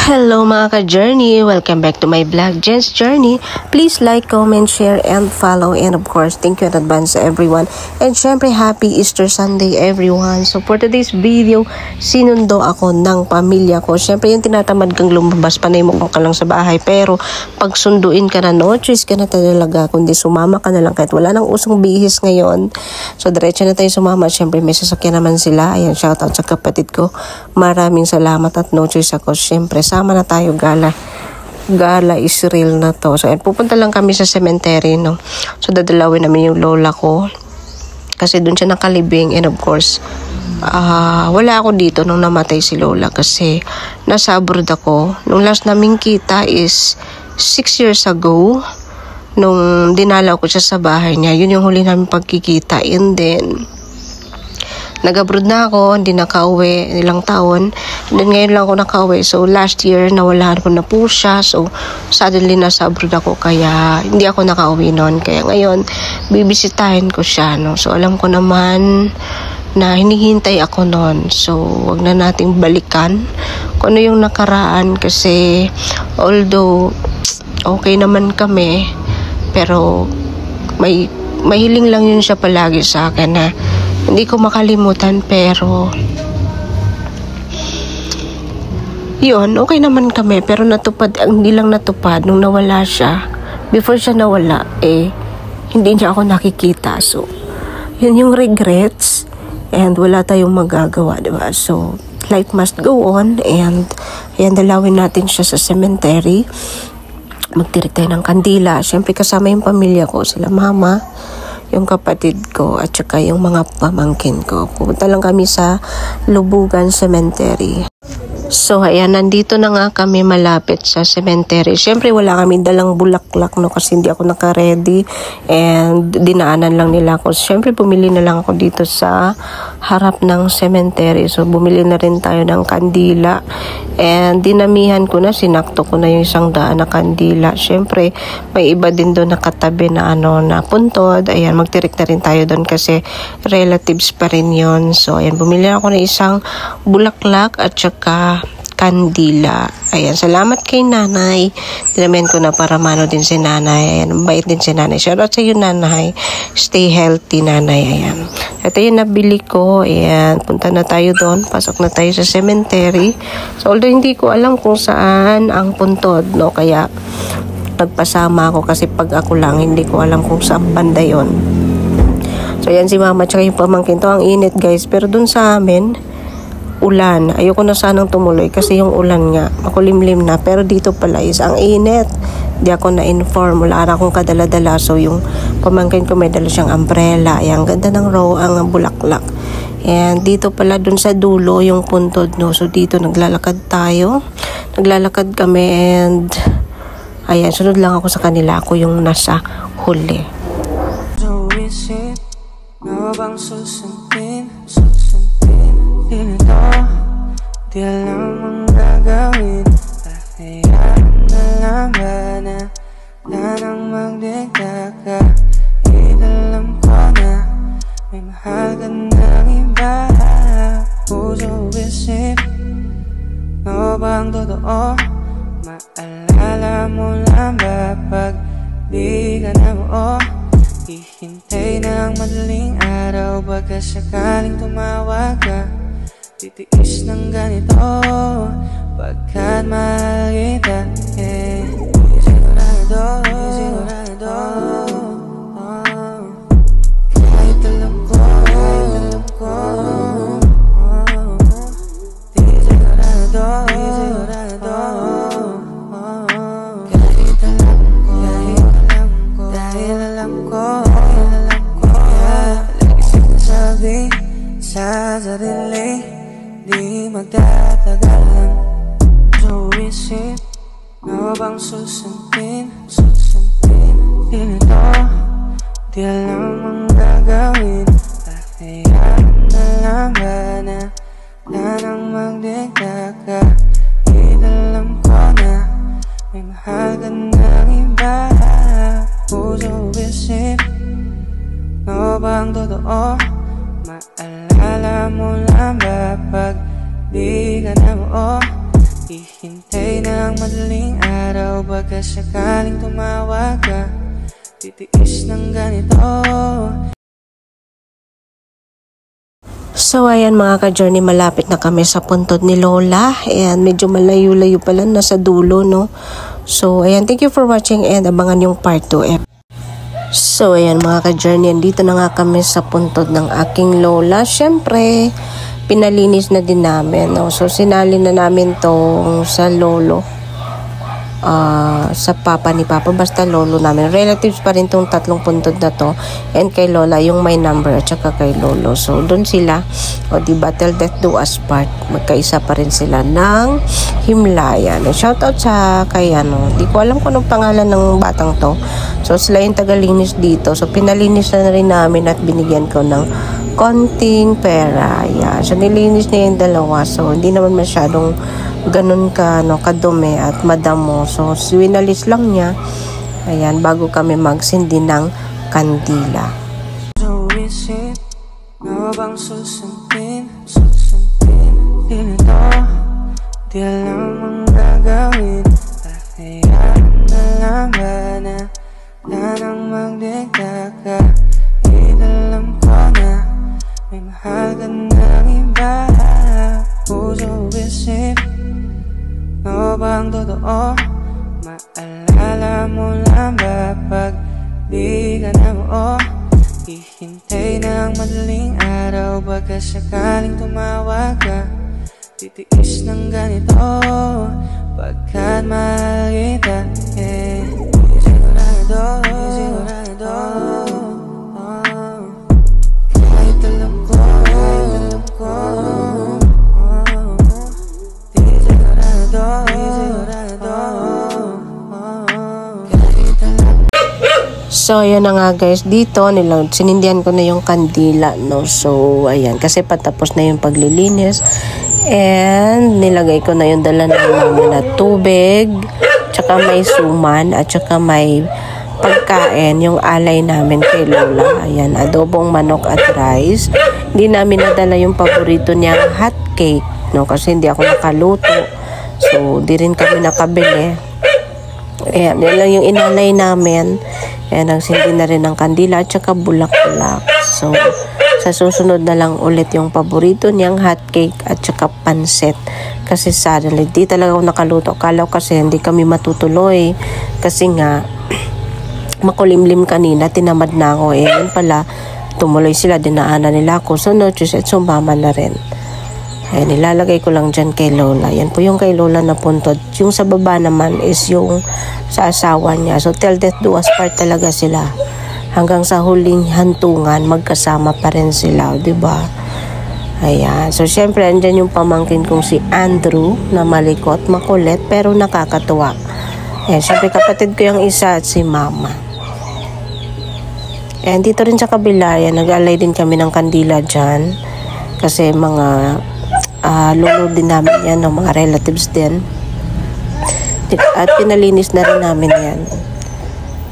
Hello mga ka-journey! Welcome back to my vlog, Jen's Journey. Please like, comment, share, and follow. And of course, thank you in advance to everyone. And syempre, happy Easter Sunday everyone. So for today's video, sinundo ako ng pamilya ko. Syempre yung tinatamad kang lumabas, panay mo ka lang sa bahay. Pero pag sunduin ka na, no choice ka na talaga, kundi sumama ka na lang kahit wala nang usong bihis ngayon. So diretso na tayo sumama. Syempre may sasakyan naman sila. Ayan, shoutout sa kapatid ko. Maraming salamat at no choice ako. Syempre, sama na tayo, gala is real na to. So, pupunta lang kami sa cemetery, no. So, dadalawin namin yung lola ko kasi doon siya nakalibing. And of course, wala ako dito nung namatay si lola kasi nasa abroad ako. Nung last namin kita is 6 years ago, nung dinalaw ko siya sa bahay niya. Yun yung huli namin pagkikita. And then nag-abroad na ako, hindi nakauwi ilang taon. Then ngayon lang ako nakauwi. So last year nawalaan ko na po siya. So suddenly nasa abroad ako kaya hindi ako nakauwi noon. Kaya ngayon bibisitahin ko siya, no. So alam ko naman na hinihintay ako noon. So wag na nating balikan kung ano yung nakaraan kasi although okay naman kami, pero may hiling lang yun siya palagi sa akin na hindi ko makalimutan. Pero yun, okay naman kami. Pero natupad, hindi lang natupad nung nawala siya. Before siya nawala, hindi niya ako nakikita. So, yun yung regrets. And wala tayong magagawa, diba? So, life must go on. And ayan, dalawin natin siya sa cemetery. Magtirik tayo ng kandila. Siyempre kasama yung pamilya ko, sila mama, yung kapatid ko, at saka yung mga pamangkin ko. Pupunta lang kami sa Lubugan Cemetery. So, ayan, nandito na nga kami malapit sa cemetery. Siyempre, wala kami dalang bulaklak, no, kasi hindi ako naka-ready. And dinaanan lang nila ako. Siyempre, bumili na lang ako dito sa harap ng cemetery. So, bumili na rin tayo ng kandila. And dinamihan ko na, sinakto ko na yung 100 na kandila. Siyempre, may iba din doon nakatabi na na puntod. Ayan, magtirik na rin tayo doon kasi relatives pa rin yun. So, ayan, bumili ako ng isang bulaklak at saka kandila. Ayan, salamat kay nanay. Dinamen ko na para mano din si nanay. Ayan, bait din si nanay. Shoutout sa iyo, nanay. Stay healthy, nanay. Ayan. Ito yung nabili ko. Ayan, punta na tayo doon. Pasok na tayo sa cemetery. So, although hindi ko alam kung saan ang puntod, no? Kaya nagpasama ako kasi pag ako lang, hindi ko alam kung saan banda yon. So, ayan si mama tsaka yung pamangkin. To ang init, guys. Pero dun sa amin, ulan. Ayoko na sanang tumuloy kasi yung ulan nga, makulimlim na. Pero dito pala is ang init. Di ako na-inform. Wala na akong kadala-dala. So yung pamangkin ko may dala siyang umbrella. Ayan, ganda ng ang bulaklak. And dito pala dun sa dulo yung puntod, no. So dito naglalakad tayo. Naglalakad kami and ayan, sunod lang ako sa kanila. Ako yung nasa huli. So is it, bang susundin? Dito, di alam ang gagawin. Kahayaan na lang ba na nang magdikta ka? Inalam ko na may mahal ka ng iba. Puso isip, no bang totoo? Maalala mo lang ba pag di ka na buo? Hihintay ng madaling araw baka sakaling tumawag ka. Titiis ng ganito pagkat mahal kita, sigurado, kahit alam ko, di sigurado, kahit alam ko, dahil alam ko, lagi sinasabi sa sarili, di magtatagal. So is it, bang susundin? Dito, di alam ang gagawin. Kahayaan na lang ba na nang magdikta ka? Inalam ko na may mahal ka ng iba. Puso isip, no bang totoo? Maalala mo lang ba pag di ka na buo? Hihintay ng madaling araw, baka sakaling tumawag ka. Titiis ng ganito. So ayan mga ka-journey, malapit na kami sa puntod ni Lola. Ayan, medyo malayo-layo pala, nasa dulo, no? So ayan, thank you for watching and abangan yung part 2. So ayan mga ka-journey, dito na nga kami sa puntod ng aking Lola. Syempre, pinalinis na din namin, no? So sinali na namin tong sa lolo. Sa papa ni papa, basta lolo namin. Relatives pa rin tong tatlong puntod na to. And kay Lola, yung my number at saka kay lolo. So doon sila, o diba, till death do us part. Magkaisa pa rin sila ng himlayan. Shoutout sa kay di ko alam kung anong pangalan ng batang to. So sila yung tagalinis dito. So pinalinis na rin namin at binigyan ko ng konting pera. Yeah. So nilinis niya yung dalawa. So hindi naman masyadong ganun ka kadumi at madamo. So winalis lang niya. Ayan, bago kami magsindi ng kandila. So isip, ano bang susundin? Ganito, di alam ang gagawin. Kahayaan na lang ba na nang magdikta ka? Inalam ko na may mahal ka ng iba. Puso isip, ano bang totoo? Maalala mo lang ba pag di ka na buo? Hihintay ng madaling araw, baka sakaling tumawag ka. Titiis ng ganito, pagkat mahal kita. Sigurado, kahit alam ko, So ayan na nga guys, dito sinindihan ko na yung kandila, no? So ayan, kasi patapos na yung paglilinis. And nilagay ko na yung dala namin na tubig, tsaka may suman, at tsaka may pagkain, yung alay namin kay Lola. Ayan, adobong manok at rice. Hindi namin nadala yung paborito niyang hot cake, no? Kasi hindi ako nakaluto. So di rin kami nakabili. Ayan, yan lang yung inalay namin. Ayan, nagsindi na rin ng kandila at saka bulak-bulak. So, sa susunod na lang ulit yung paborito niyang hot cake at saka pansit. Kasi suddenly, di talaga ako nakaluto. Akala ko kasi hindi kami matutuloy. Kasi nga, makulimlim kanina, tinamad na ako. Eh, yun pala, tumuloy sila, dinaanan nila ako. So, no choice, at sumama na rin. Ayan, nilalagay ko lang dyan kay Lola. Yan po yung kay Lola na puntod. Yung sa baba naman is yung sa asawa niya. So, till death do us part talaga sila. Hanggang sa huling hantungan, magkasama pa rin sila. Diba? Ayan. So, syempre, andyan yung pamangkin kong si Andrew na malikot, makulit, pero nakakatuwa. Ayan, syempre, kapatid ko yung isa at si Mama. Ayan, dito rin sa kabila, yan, nag-alay din kami ng kandila dyan. Kasi mga lolo din namin yan, no? Mga relatives din. At pinalinis na rin namin yan.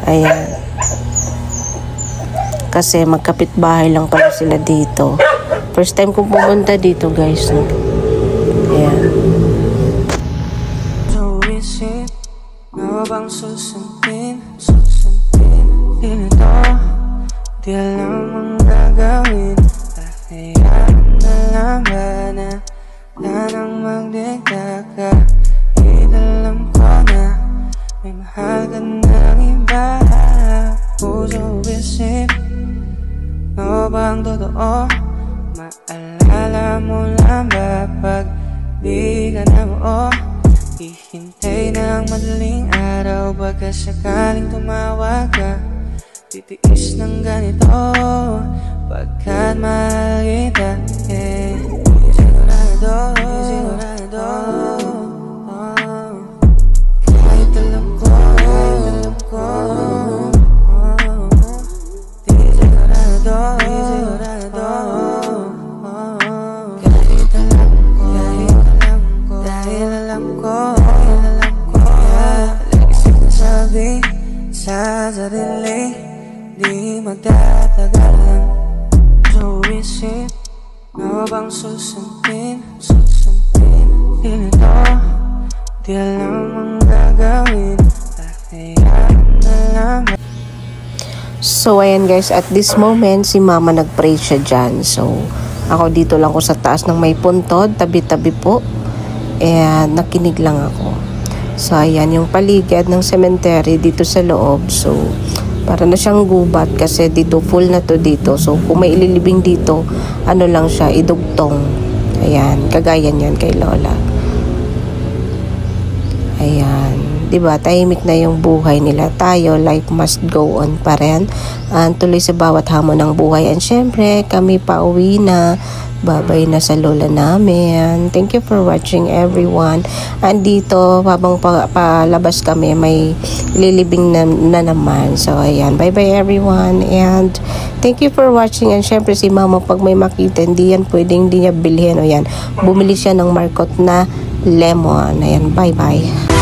Ayan. Kasi magkapit-bahay lang pala sila dito. First time kong pumunta dito, guys. No? Ayan. So isip, ano bang susundin? Ganito, di alam ang gagawin. Kahayaan na lang ba na nang magdikta ka? Inalam ko na may mahal ka ng iba. Puso isip, ano bang totoo? Maalala mo lang ba pag di ka na buo? Hihintay ng madaling araw, baka sakaling tumawag ka. Titiis ng ganito, pagkat mahal kita. Sigurado, kahit alam ko, di sigurado, kahit alam ko, dahil alam ko, lagi sinasabi sa sarili, di magtatagalan. So isip, ano bang susundin? Ganito, Di alam ang gagawin, hayaan na lang. So ayan guys, at this moment si mama nag-pray siya dyan. So ako dito lang ko sa taas ng may puntod, tabi-tabi po. And nakinig lang ako. So ayan yung paligid ng cemetery dito sa loob. So para na siyang gubat kasi dito full na to dito. So kung may ililibing dito, ano lang siya, idugtong. Ayan, kagaya niyan kay Lola. Ayan, 'di ba? Tahimik na yung buhay nila. Tayo, life must go on pa rin. Tuloy sa bawat hamon ng buhay. And syempre, kami pauwi na. Babay na sa lola namin. Thank you for watching everyone. Andito, habang palabas kami, may lilibing na naman. So, ayan. Bye-bye everyone. And thank you for watching. And syempre si mama, pag may makita, hindi niya bilhin. O yan, bumili siya ng markot na lemon. Ayan, bye-bye.